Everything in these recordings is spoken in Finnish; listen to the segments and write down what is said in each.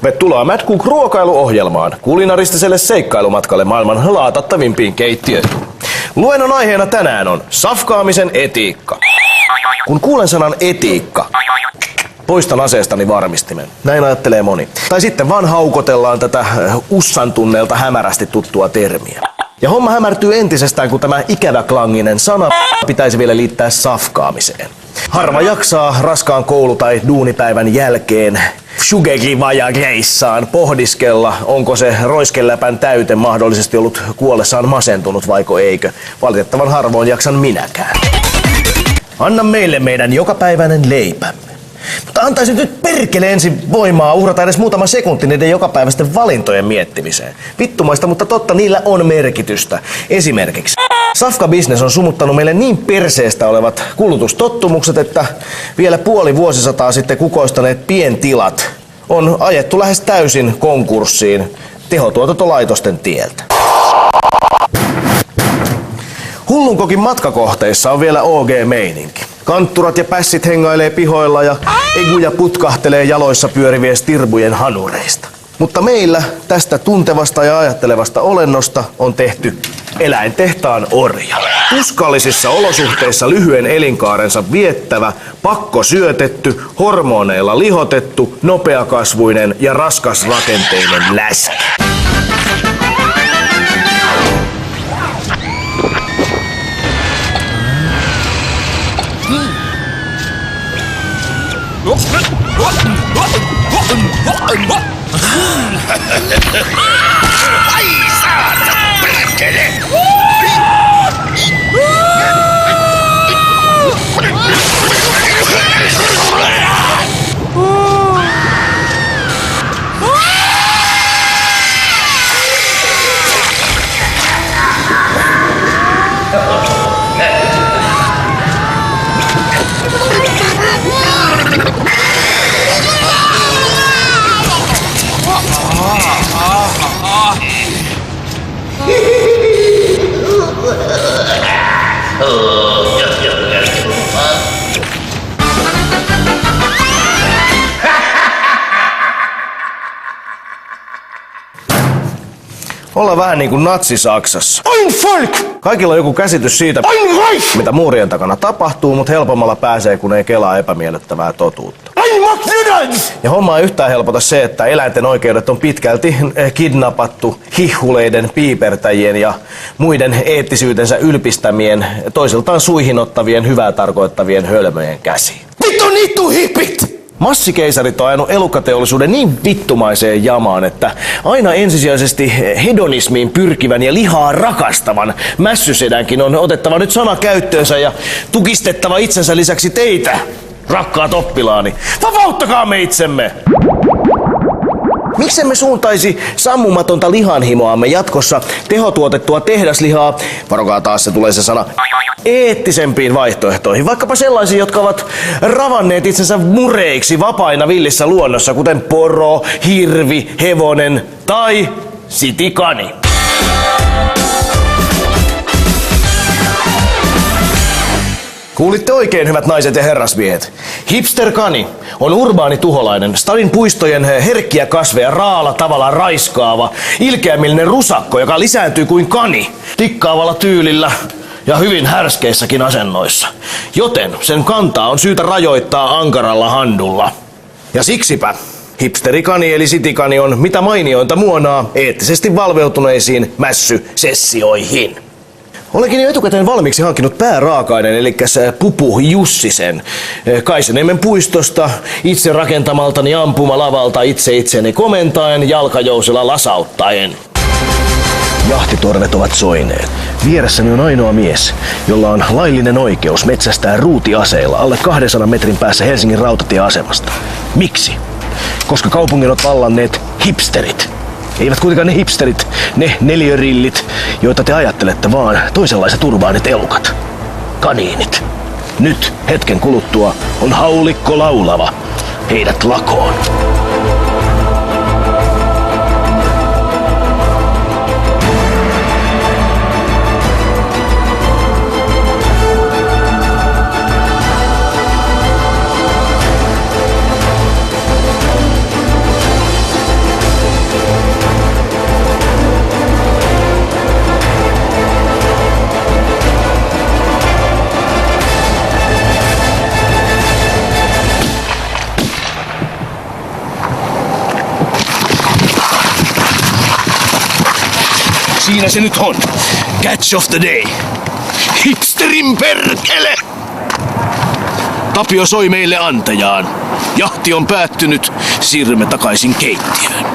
Tervetuloa Mad Cook -ruokailuohjelmaan, kulinaristiselle seikkailumatkalle maailman laatattavimpiin keittiöihin. Luennon aiheena tänään on safkaamisen etiikka. Kun kuulen sanan etiikka, poistan aseestani varmistimen. Näin ajattelee moni. Tai sitten vaan haukotellaan tätä ussan tunneelta hämärästi tuttua termiä. Ja homma hämärtyy entisestään, kun tämä ikäväklanginen sana pitäisi vielä liittää safkaamiseen. Harva jaksaa raskaan koulu- tai duunipäivän jälkeen shugeki-vajageissaan pohdiskella, onko se roiskeläpän täyte mahdollisesti ollut kuollessaan masentunut vaiko eikö. Valitettavan harvoin jaksan minäkään. Anna meille meidän jokapäiväinen leipämme. Mutta antaisin nyt perkele ensin voimaa uhrata edes muutama sekunti niiden jokapäiväisten valintojen miettimiseen. Vittumaista, mutta totta, niillä on merkitystä. Esimerkiksi safka-business on sumuttanut meille niin perseestä olevat kulutustottumukset, että vielä puoli vuosisataa sitten kukoistaneet pientilat on ajettu lähes täysin konkurssiin tehotuotantolaitosten tieltä. Hullunkokin matkakohteissa on vielä OG-meininki. Kantturat ja pässit hengailee pihoilla ja eguja putkahtelee jaloissa pyörivien stirbujen hanureista. Mutta meillä tästä tuntevasta ja ajattelevasta olennosta on tehty eläintehtaan orja. Uskallisissa olosuhteissa lyhyen elinkaarensa viettävä, pakkosyötetty, hormoneilla lihotettu, nopeakasvuinen ja raskasrakenteinen läski. Ai saata, perkele! Ollaan vähän niin kuin natsi-Saksassa. Ein Volk! Kaikilla on joku käsitys siitä, Ein Reich! mitä muurien takana tapahtuu, mutta helpommalla pääsee, kun ei kelaa epämiellyttävää totuutta. Ein McDonald's! Ja homma ei yhtään helpota se, että eläinten oikeudet on pitkälti kidnappattu hihuleiden, piipertäjien ja muiden eettisyytensä ylpistämien, toisiltaan suihin ottavien, hyvää tarkoittavien hölmöjen käsiin. Vittu hippit! Massikeisarit on ajanut elukkateollisuuden niin vittumaiseen jamaan, että aina ensisijaisesti hedonismiin pyrkivän ja lihaa rakastavan mässysedänkin on otettava nyt sana käyttöönsä ja tukistettava itsensä lisäksi teitä, rakkaat oppilaani. Vapauttakaamme itsemme! Miksemme suuntaisi sammumatonta lihanhimoamme jatkossa tehotuotettua tehdaslihaa, varokaa taas se tulee se sana, eettisempiin vaihtoehtoihin, vaikkapa sellaisiin, jotka ovat ravanneet itsensä mureiksi vapaina villissä luonnossa, kuten poro, hirvi, hevonen tai sitikani. Kuulitte oikein, hyvät naiset ja herrasmiehet. Hipster-kani on urbaani tuholainen, stadin puistojen herkkiä kasveja raalla tavalla raiskaava, ilkeämielinen rusakko, joka lisääntyy kuin kani, tikkaavalla tyylillä ja hyvin härskeissäkin asennoissa. Joten sen kantaa on syytä rajoittaa ankaralla handulla. Ja siksipä hipsterikani eli sitikani on mitä mainiointa muonaa eettisesti valveutuneisiin mässysessioihin. Olenkin jo etukäteen valmiiksi hankkinut pääraaka-aineen, eli Pupu Jussisen. Kaisaniemen puistosta, itse rakentamaltani ampumalavalta itse itseni komentaen, jalkajousella lasauttaen. Jahtitorvet ovat soineet. Vieressäni on ainoa mies, jolla on laillinen oikeus metsästää ruutiaseilla alle 200 metrin päässä Helsingin rautatieasemasta. Miksi? Koska kaupungin ovat vallanneet hipsterit. Eivät kuitenkaan ne hipsterit, ne neliörillit, joita te ajattelette, vaan toisenlaiset urbaanit elukat. Kaniinit. Nyt hetken kuluttua on haulikko laulava. Heidät lakoon. siinä se nyt on. Catch of the day. Hipsterin perkele! Tapio soi meille antajaan. Jahti on päättynyt. Siirrymme takaisin keittiöön.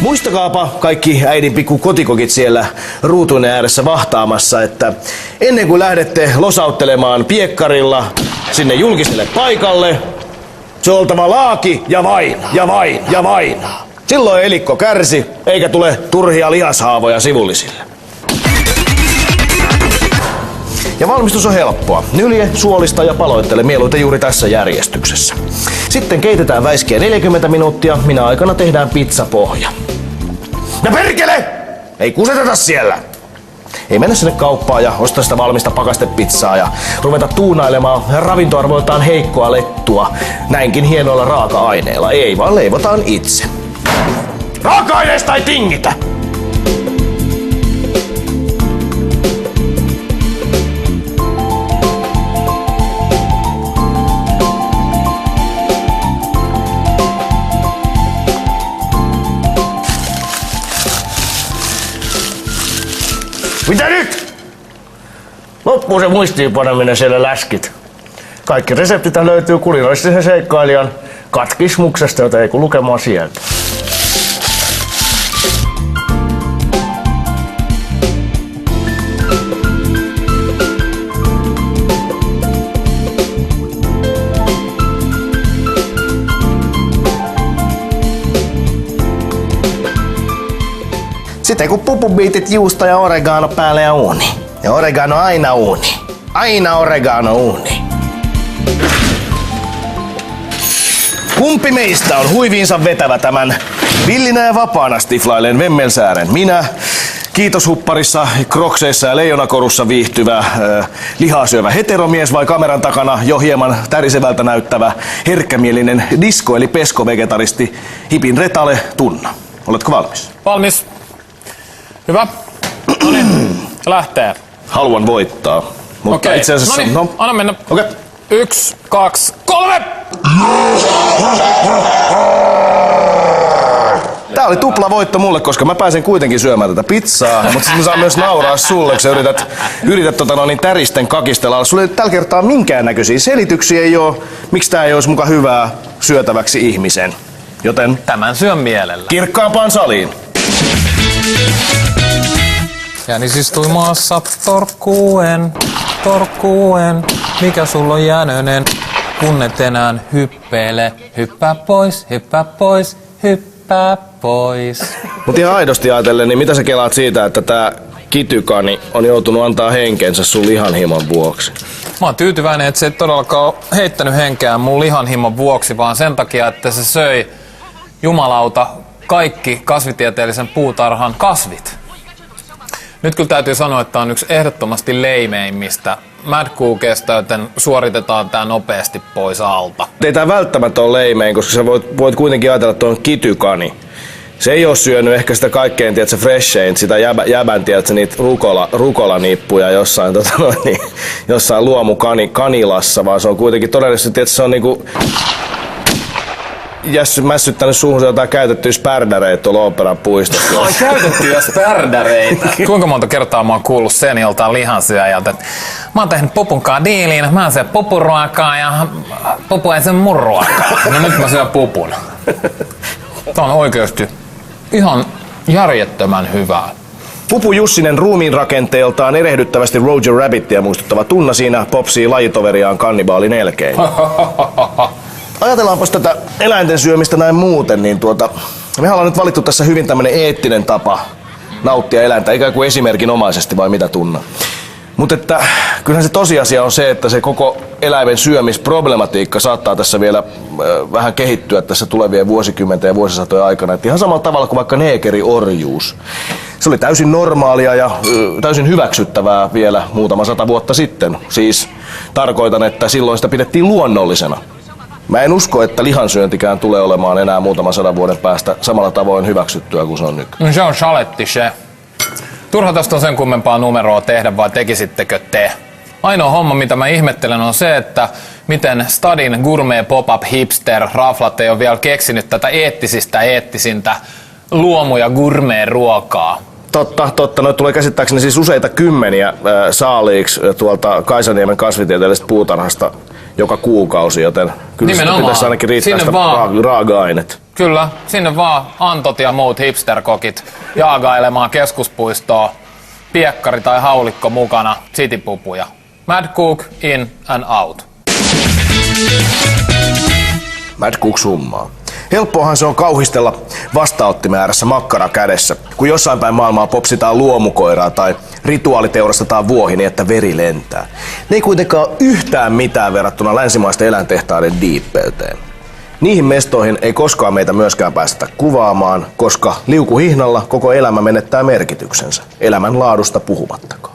Muistakaapa kaikki äidin pikku kotikokit siellä ruutuinen ääressä vahtaamassa, että ennen kuin lähdette losauttelemaan piekkarilla sinne julkiselle paikalle, se on oltava laaki ja vaina, ja vaina, ja vaina. Silloin elikko kärsi, eikä tule turhia lihashaavoja sivullisille. Ja valmistus on helppoa. Nylje, suolista ja paloittele mieluiten juuri tässä järjestyksessä. Sitten keitetään väiskiä 40 minuuttia, minä aikana tehdään pizzapohja. Ja perkele! Ei kuseteta siellä! Ei mennä sinne kauppaan ja ostaa sitä valmista pakastepizzaa ja ruveta tuunailemaan ravintoarvoiltaan heikkoa lettua näinkin hienoilla raaka-aineilla. Ei, vaan leivotaan itse. Raaka-aineista ei tingitä! Mitä nyt? Loppuu se muistiinpaneminen siellä läskit. Kaikki reseptit löytyy kulinaristisen seikkailijan katkismuksesta, jota ei kun lukemaan sieltä. Sitten kun pupubiitit, juusto ja oregano päälle ja uuni. Ja oregano aina uuni. Aina oregano uuni. Kumpi meistä on huiviinsa vetävä tämän villinä ja vapaana stiflailen Vemmelsäären? Minä, kiitoshupparissa, krokseissa ja leijonakorussa viihtyvä lihaa syövä heteromies vai kameran takana jo hieman tärisevältä näyttävä herkkämielinen disko eli pesko-vegetaristi Hipin Retale Tunna? Oletko valmis? Valmis. Hyvä. No niin, lähtee. Haluan voittaa. Mutta Okei. itse asiassa... Noniin, anna mennä. Okei. 1, 2, 3! Tää oli tupla voitto mulle, koska mä pääsen kuitenkin syömään tätä pizzaa, mutta sitten mä saan myös nauraa sulle, kun sä yrität täristen kakistella. Sulla ei tällä kertaa minkäännäköisiä selityksiä ei oo, miksi tää ei olisi muka hyvää syötäväksi ihmisen. Joten Tämän syön mielellä. kirkkaampaan saliin. Jänis istui maassa torkkuen. Mikä sulla on jänönen? Kun et enää hyppeile. Hyppää pois, hyppää pois, hyppää pois. Mut ihan aidosti ajatellen, niin mitä sä kelaat siitä, että tää kitykani on joutunut antaa henkensä sun lihanhimon vuoksi? Mä oon tyytyväinen, että se ei todellakaan ole heittänyt henkeään mun lihanhimon vuoksi, vaan sen takia, että se söi jumalauta kaikki kasvitieteellisen puutarhan kasvit. Nyt kyllä täytyy sanoa, että on yksi ehdottomasti leimeimmistä Mad Cookista, joten suoritetaan tää nopeasti pois alta. Ei tää välttämättä ole leimein, koska sä voit kuitenkin ajatella, että on kitykani. Se ei oo syönyt ehkä sitä kaikkein, tiedätkö, freshein, sitä jäbän, tiedätkö, niitä rukolanippuja jossain luomukanilassa, vaan se on kuitenkin todellisesti, tiedätkö, se on niinku mässyttänyt suuhunsa jotain käytettyä spärdäreitä tuolla Oopperan puistossa. Oi, käytettyjä spärdäreitä. Kuinka monta kertaa mä oon kuullut sen joltain lihansyöjältä, että mä oon tehnyt pupunkaan diiliin, mä syön pupuruokaa ja pupu ei syö mun ruokaa. No nyt mä syön pupun. Tää on oikeesti ihan järjettömän hyvää. Pupu Jussinen ruumiinrakenteeltaan erehdyttävästi Roger Rabbitia muistuttava Tunna siinä popsii lajitoveriaan kannibaalin elkein. Ajatellaanpas tätä eläinten syömistä näin muuten, niin mehän ollaan nyt valittu tässä hyvin tämmönen eettinen tapa nauttia eläintä, ikään kuin esimerkinomaisesti vai mitä Tunna. Mutta että kyllähän se tosiasia on se, että se koko eläimen syömisproblematiikka saattaa tässä vielä vähän kehittyä tässä tulevien vuosikymmenten ja vuosisatojen aikana. Et ihan samalla tavalla kuin vaikka neekeriorjuus. Se oli täysin normaalia ja täysin hyväksyttävää vielä muutama 100 vuotta sitten. Siis tarkoitan, että silloin sitä pidettiin luonnollisena. Mä en usko, että lihansyöntikään tulee olemaan enää muutama 100 vuoden päästä samalla tavoin hyväksyttyä kuin se on nyt. No se on chaletti se. Turha tästä on sen kummempaa numeroa tehdä, vai tekisittekö te? Ainoa homma, mitä mä ihmettelen, on se, että miten Stadin gourmet pop-up hipster raflat ei ole vielä keksinyt tätä eettisintä luomu- ja gourmet-ruokaa. Totta. Noita tulee käsittääkseni siis useita kymmeniä saaliiksi tuolta Kaisaniemen kasvitieteellisestä puutarhasta joka kuukausi, joten kyllä Nimenomaan. sitä pitäisi ainakin riittää Sinne sitä vaan. raaka-ainet. Kyllä, sinne vaan Antot ja muut hipsterkokit jaagailemaan keskuspuistoa, piekkari tai haulikko mukana, citypupuja. Mad Cook in and out. Mad Cook summaa. Helppoahan se on kauhistella vastaanottimäärässä makkara kädessä, kun jossain päin maailmaa popsitaan luomukoiraa tai rituaaliteurastetaan vuohi niin, että veri lentää. Ne ei kuitenkaan ole yhtään mitään verrattuna länsimaisten eläintehtaiden diippeyteen. Niihin mestoihin ei koskaan meitä myöskään päästetä kuvaamaan, koska liukuhihnalla koko elämä menettää merkityksensä, elämän laadusta puhumattakaan.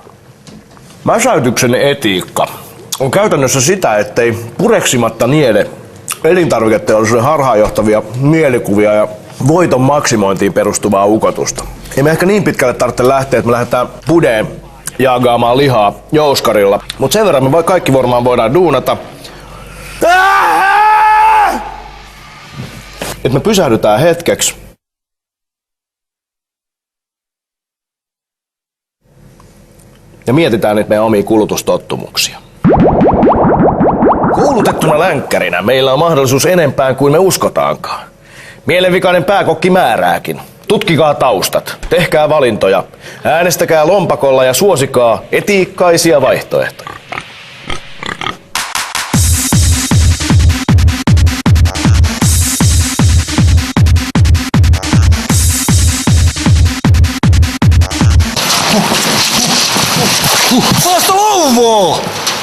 Mäsäytyksen etiikka on käytännössä sitä, ettei pureksimatta niele elintarviketeollisuuden harhaanjohtavia mielikuvia ja voiton maksimointiin perustuvaa ukotusta. Ei me ehkä niin pitkälle tarvitse lähteä, että me lähdetään pudeen jaagaamaan lihaa jouskarilla, mutta sen verran me kaikki varmaan voidaan duunata, että me pysähdytään hetkeksi ja mietitään nyt meidän omia kulutustottumuksia. Koulutettuna länkkärinä meillä on mahdollisuus enempään kuin me uskotaankaan. Mielenvikainen pääkokki määrääkin. Tutkikaa taustat, tehkää valintoja, äänestäkää lompakolla ja suosikaa etiikkaisia vaihtoehtoja. Vasta louvoo!